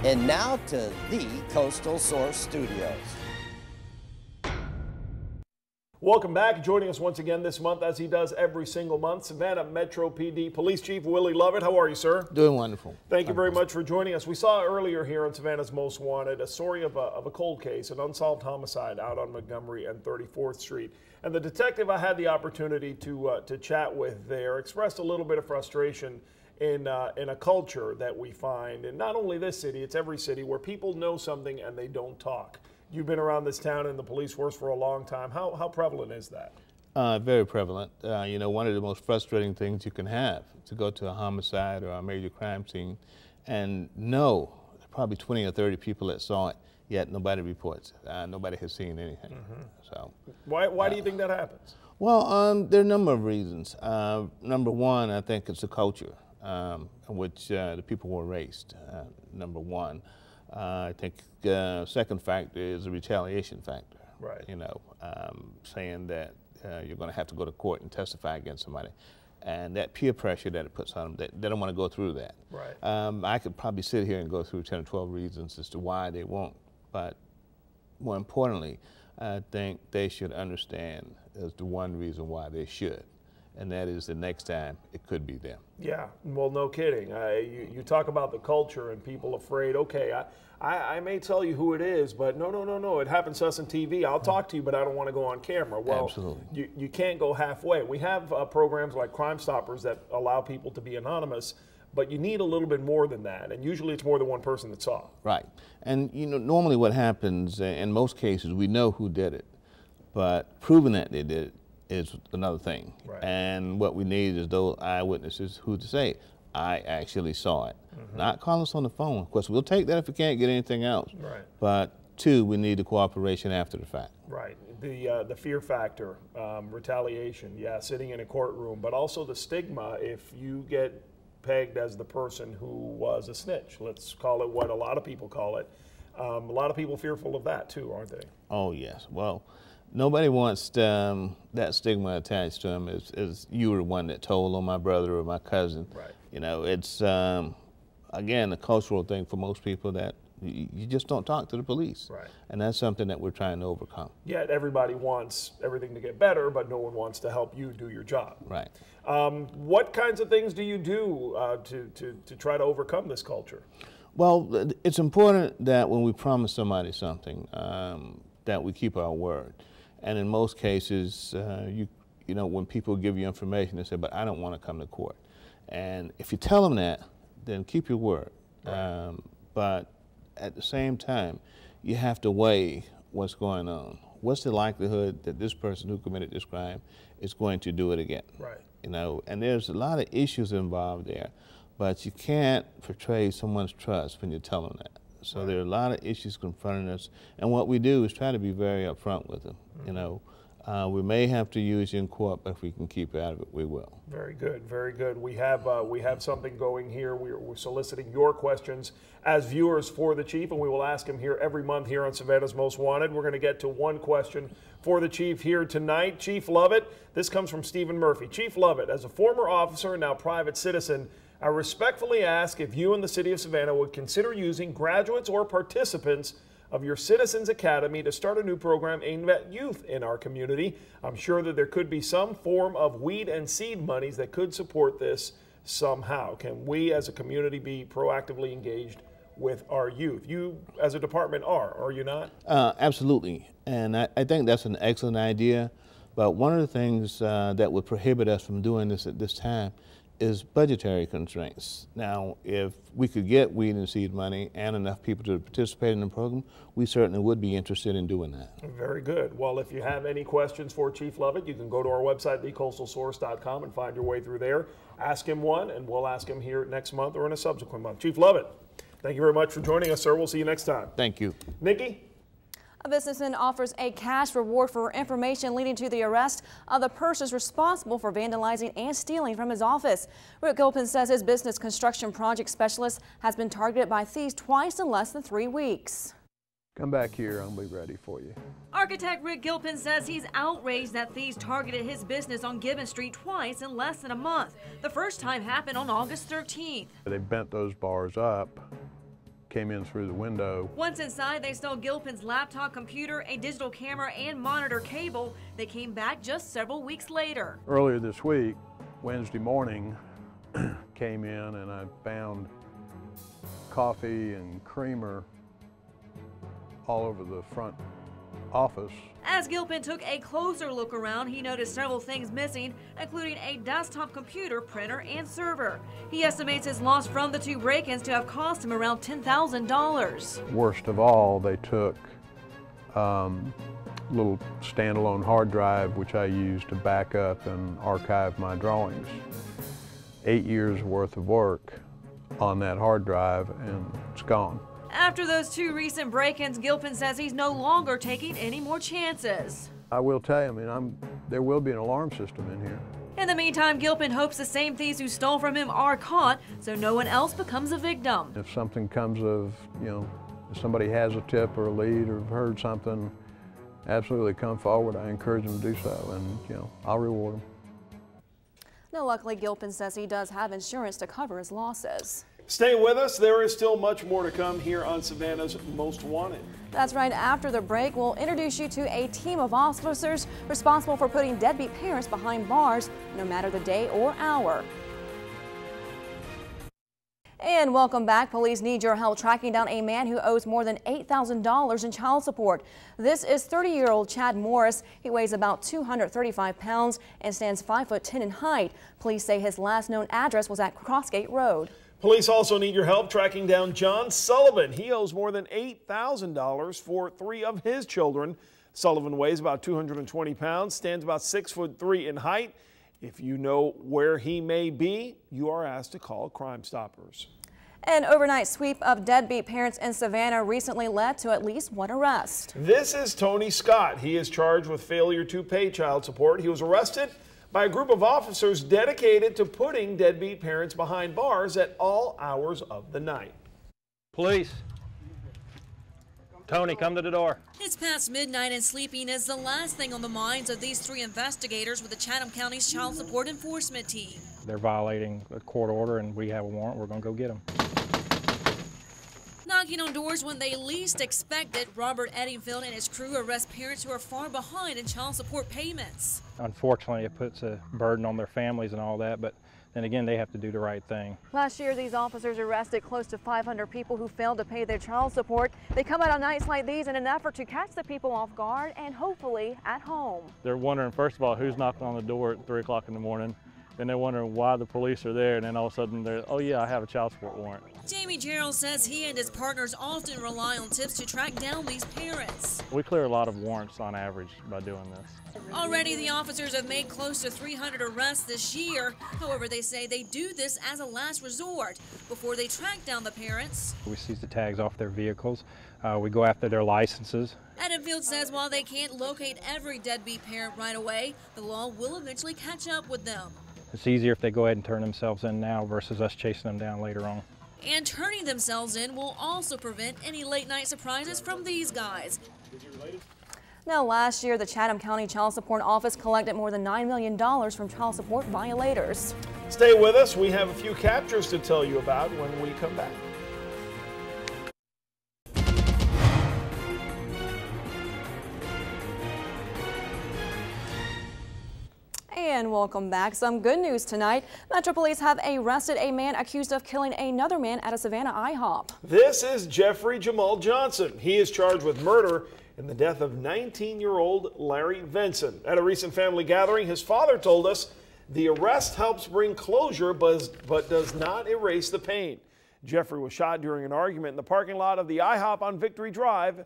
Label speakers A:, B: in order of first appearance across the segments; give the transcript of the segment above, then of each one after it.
A: And now to the Coastal Source Studios.
B: Welcome back. Joining us once again this month, as he does every single month, Savannah Metro PD Police Chief Willie Lovett. How are you, sir?
C: Doing wonderful.
B: Thank you very much for joining us. We saw earlier here on Savannah's Most Wanted a story of a cold case, an unsolved homicide out on Montgomery and 34th Street. And the detective I had the opportunity to chat with there expressed a little bit of frustration in a culture that we find, and not only this city, it's every city, where people know something and they don't talk. You've been around this town and the police force for a long time. How prevalent is that?
C: Very prevalent. You know, one of the most frustrating things you can have to go to a homicide or a major crime scene and know probably 20 or 30 people that saw it, yet nobody reports it. Nobody has seen anything. So
B: why do you think that happens?
C: Well, there are a number of reasons. Number one, I think it's the culture in which the people were raised, number one. I think second factor is the retaliation factor.
B: Right.
C: You know, saying that you're going to have to go to court and testify against somebody. And that peer pressure that it puts on them, they don't want to go through that.
B: Right.
C: I could probably sit here and go through 10 or 12 reasons as to why they won't. But more importantly, I think they should understand as the one reason why they should. And that is the next time it could be them.
B: Yeah, well, no kidding. You talk about the culture and people afraid, okay, I may tell you who it is, but no, it happens to us on TV. I'll talk to you, but I don't want to go on camera. Well,
C: absolutely.
B: You can't go halfway. We have programs like CrimeStoppers that allow people to be anonymous, but you need a little bit more than that, and usually it's more than one person that saw.
C: Right, and you know, normally what happens, in most cases, we know who did it, but proving that they did it is another thing.
B: Right.
C: And what we need is those eyewitnesses who to say, I actually saw it. Not call us on the phone. Of course, we'll take that if we can't get anything else.
B: Right.
C: But two, we need the cooperation after the fact.
B: Right. The fear factor, retaliation, yeah, sitting in a courtroom, but also the stigma if you get pegged as the person who was a snitch. Let's call it what a lot of people call it. A lot of people fearful of that too, aren't they? Oh,
C: yes. Well, nobody wants that stigma attached to them as you were the one that told on my brother or my cousin.
B: Right.
C: You know, it's, again, a cultural thing for most people that you just don't talk to the police.
B: Right.
C: And that's something that we're trying to overcome.
B: Yet everybody wants everything to get better, but no one wants to help you do your job.
C: Right.
B: What kinds of things do you do to try to overcome this culture?
C: Well, it's important that when we promise somebody something, that we keep our word. And in most cases, you know, when people give you information, they say, but I don't want to come to court. And if you tell them that, then keep your word.
B: Right.
C: But at the same time, you have to weigh what's going on. What's the likelihood that this person who committed this crime is going to do it again?
B: Right.
C: You know, and there's a lot of issues involved there, but you can't portray someone's trust when you tell them that. So there are a lot of issues confronting us, and what we do is try to be very upfront with them. You know, we may have to use you in court, but if we can keep out of it, we will.
B: Very good, very good. We have something going here. We're soliciting your questions as viewers for the chief, and we will ask him here every month here on Savannah's Most Wanted. We're going to get to one question for the chief here tonight. Chief Lovett, this comes from Stephen Murphy. Chief Lovett, as a former officer and now private citizen, I respectfully ask if you and the city of Savannah would consider using graduates or participants of your Citizens Academy to start a new program aimed at youth in our community. I'm sure that there could be some form of weed and seed monies that could support this somehow. Can we as a community be proactively engaged with our youth? You as a department are you not?
C: Absolutely, and I think that's an excellent idea, but one of the things that would prohibit us from doing this at this time is budgetary constraints. Now, if we could get weed and seed money and enough people to participate in the program, we certainly would be interested in doing that.
B: Very good. Well, if you have any questions for Chief Lovett, you can go to our website, thecoastalsource.com, and find your way through there. Ask him one, and we'll ask him here next month or in a subsequent month. Chief Lovett, thank you very much for joining us, sir. We'll see you next time.
C: Thank you.
B: Nikki?
D: A businessman offers a cash reward for information leading to the arrest of the persons responsible for vandalizing and stealing from his office. Rick Gilpin says his business construction project specialist has been targeted by thieves twice in less than 3 weeks.
E: Come back here, I'll be ready for you.
D: Architect Rick Gilpin says he's outraged that thieves targeted his business on Gibbon Street twice in less than a month. The first time happened on August 13th.
E: They bent those bars up came in through the window.
D: Once inside, they stole Gilpin's laptop computer, a digital camera, and monitor cable. They came back just several weeks later.
E: Earlier this week, Wednesday morning, came in and I found coffee and creamer all over the front office.
D: As Gilpin took a closer look around, he noticed several things missing, including a desktop computer, printer, and server. He estimates his loss from the two break-ins to have cost him around $10,000.
E: Worst of all, they took a little standalone hard drive which I used to back up and archive my drawings. 8 years worth of work on that hard drive, and it's gone.
D: After those two recent break-ins, Gilpin says he's no longer taking any more chances.
E: I will tell you, I mean, there will be an alarm system in here.
D: In the meantime, Gilpin hopes the same thieves who stole from him are caught so no one else becomes a victim.
E: If something comes of, if somebody has a tip or a lead or heard something, absolutely come forward. I encourage them to do so, and I'll reward them.
D: Now, luckily, Gilpin says he does have insurance to cover his losses.
B: Stay with us. There is still much more to come here on Savannah's Most Wanted.
D: That's right. After the break, we'll introduce you to a team of officers responsible for putting deadbeat parents behind bars, no matter the day or hour. And welcome back. Police need your help tracking down a man who owes more than $8,000 in child support. This is 30-year-old Chad Morris. He weighs about 235 pounds and stands 5'10" in height. Police say his last known address was at Crossgate Road.
B: Police also need your help tracking down John Sullivan. He owes more than $8,000 for 3 of his children. Sullivan weighs about 220 pounds, stands about 6'3" in height. If you know where he may be, you are asked to call CrimeStoppers. An
D: overnight sweep of deadbeat parents in Savannah recently led to at least one arrest.
B: This is Tony Scott. He is charged with failure to pay child support. He was arrested by a group of officers dedicated to putting deadbeat parents behind bars at all hours of the night.
F: Police. Tony, come to the door.
D: It's past midnight and sleeping is the last thing on the minds of these 3 investigators with the Chatham County's Child Support Enforcement Team.
F: They're violating a court order and we have a warrant. We're going to go get them.
D: Knocking on doors when they least expect it, Robert Eddingfield and his crew arrest parents who are far behind in child support payments.
F: Unfortunately, it puts a burden on their families and all that, but then again, they have to do the right thing.
D: Last year, these officers arrested close to 500 people who failed to pay their child support. They come out on nights like these in an effort to catch the people off guard and hopefully at home.
F: They're wondering, first of all, who's knocking on the door at 3 o'clock in the morning. Then they're wondering why the police are there, and then all of a sudden they're, oh yeah, I have a child support warrant.
D: Jamie Gerald says he and his partners often rely on tips to track down these parents.
F: We clear a lot of warrants on average by doing this.
D: Already the officers have made close to 300 arrests this year. However, they say they do this as a last resort before they track down the parents.
F: We seize the tags off their vehicles. We go after their licenses.
D: Eddingfield says while they can't locate every deadbeat parent right away, the law will eventually catch up with them.
F: It's easier if they go ahead and turn themselves in now versus us chasing them down later on.
D: And turning themselves in will also prevent any late-night surprises from these guys. Now, last year, the Chatham County Child Support Office collected more than $9 million from child support violators.
B: Stay with us. We have a few captures to tell you about when we come back.
D: And welcome back. Some good news tonight. Metro Police have arrested a man accused of killing another man at a Savannah IHOP.
B: This is Jeffrey Jamal Johnson. He is charged with murder in the death of 19-year-old Larry Vinson. At a recent family gathering, his father told us the arrest helps bring closure but does not erase the pain. Jeffrey was shot during an argument in the parking lot of the IHOP on Victory Drive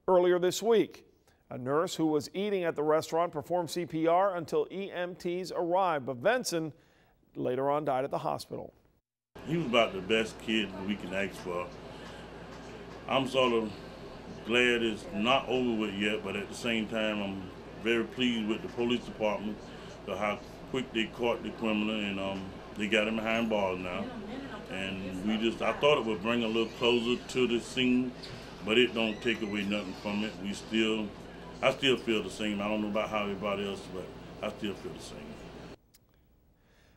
B: earlier this week. A nurse who was eating at the restaurant performed CPR until EMTs arrived, but Vinson later on died at the hospital.
G: He was about the best kid we can ask for. I'm sort of glad it's not over with yet, but at the same time, I'm very pleased with the police department for how quick they caught the criminal, and they got him behind bars now. And I thought it would bring a little closer to the scene, but it don't take away nothing from it. I still feel the same. I don't know about how everybody else, but I still feel the same.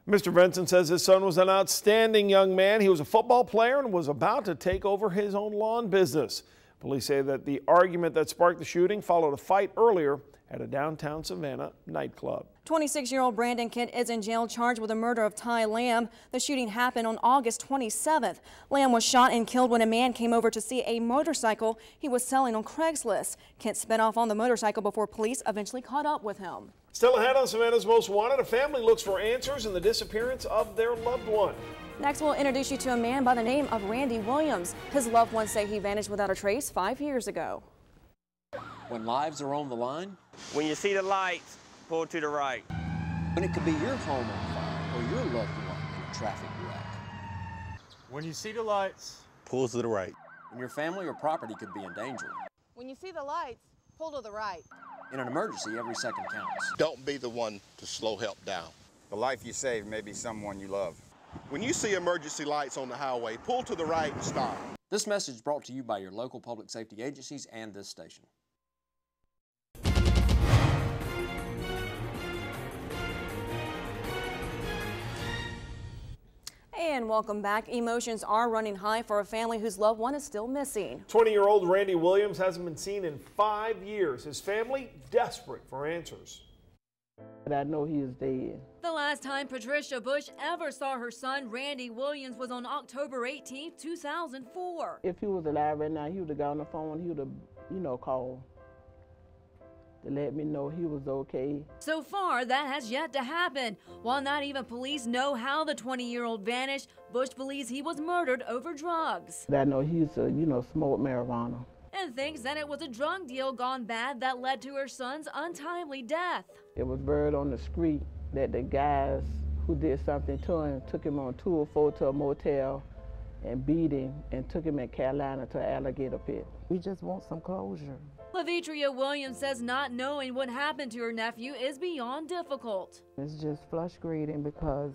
B: Mr. Benson says his son was an outstanding young man. He was a football player and was about to take over his own lawn business. Police say that the argument that sparked the shooting followed a fight earlier at a downtown Savannah nightclub. 26-year-old Brandon Kent is in jail charged with the murder of Ty Lamb. The shooting happened on August 27th. Lamb was shot and killed when a man came over to see a motorcycle he was selling on Craigslist. Kent sped off on the motorcycle before police eventually caught up with him. Still ahead on Savannah's Most Wanted, a family looks for answers in the disappearance of their loved one.
D: Next, we'll introduce you to a man by the name of Randy Williams. His loved ones say he vanished without a trace 5 years ago.
H: When lives are on the line?
I: When you see the lights, pull to the right.
H: When it could be your home on fire or your loved one in a traffic wreck.
J: When you see the lights,
I: pull to the right.
H: When your family or property could be in danger.
K: When you see the lights, pull to the right.
H: In an emergency, every second counts.
L: Don't be the one to slow help down.
M: The life you save may be someone you love.
L: When you see emergency lights on the highway, pull to the right and stop.
H: This message brought to you by your local public safety agencies and this station.
D: And welcome back. Emotions are running high for a family whose loved one is still missing.
B: 20-year-old Randy Williams hasn't been seen in 5 years. His family desperate for answers.
N: But I know he is dead.
O: The last time Patricia Bush ever saw her son, Randy Williams, was on October 18, 2004.
N: If he was alive right now, he would have got on the phone, he would have, called to let me know he was okay.
O: So far, that has yet to happen. While not even police know how the 20-year-old vanished, Bush believes he was murdered over drugs.
N: I know he used to, smoke marijuana.
O: And thinks that it was a drug deal gone bad that led to her son's untimely death.
N: It was word on the street that the guys who did something to him took him on 204 to a motel and beat him and took him in Carolina to an alligator pit. We just want some closure.
O: Lavitria Williams says not knowing what happened to her nephew is beyond difficult.
N: It's just frustrating because,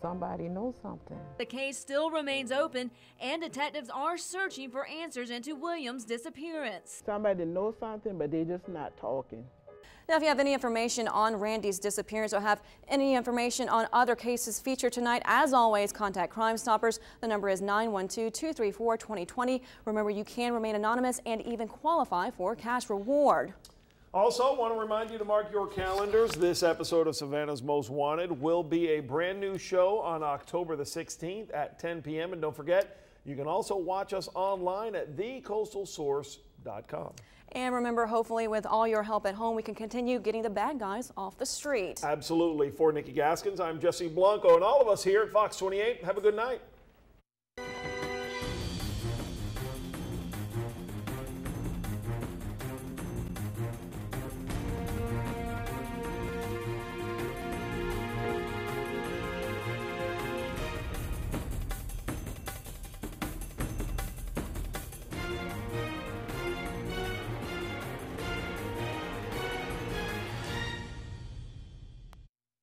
N: somebody knows something.
O: The case still remains open and detectives are searching for answers into Williams' disappearance.
N: Somebody knows something, but they're just not talking.
D: Now, if you have any information on Randy's disappearance or have any information on other cases featured tonight, as always, contact CrimeStoppers. The number is 912-234-2020. Remember, you can remain anonymous and even qualify for a cash reward.
B: Also, want to remind you to mark your calendars. This episode of Savannah's Most Wanted will be a brand new show on October the 16th at 10 p.m. And don't forget, you can also watch us online at thecoastalsource.com.
D: And remember, hopefully with all your help at home, we can continue getting the bad guys off the street.
B: Absolutely. For Nikki Gaskins, I'm Jesse Blanco, and all of us here at Fox 28, have a good night.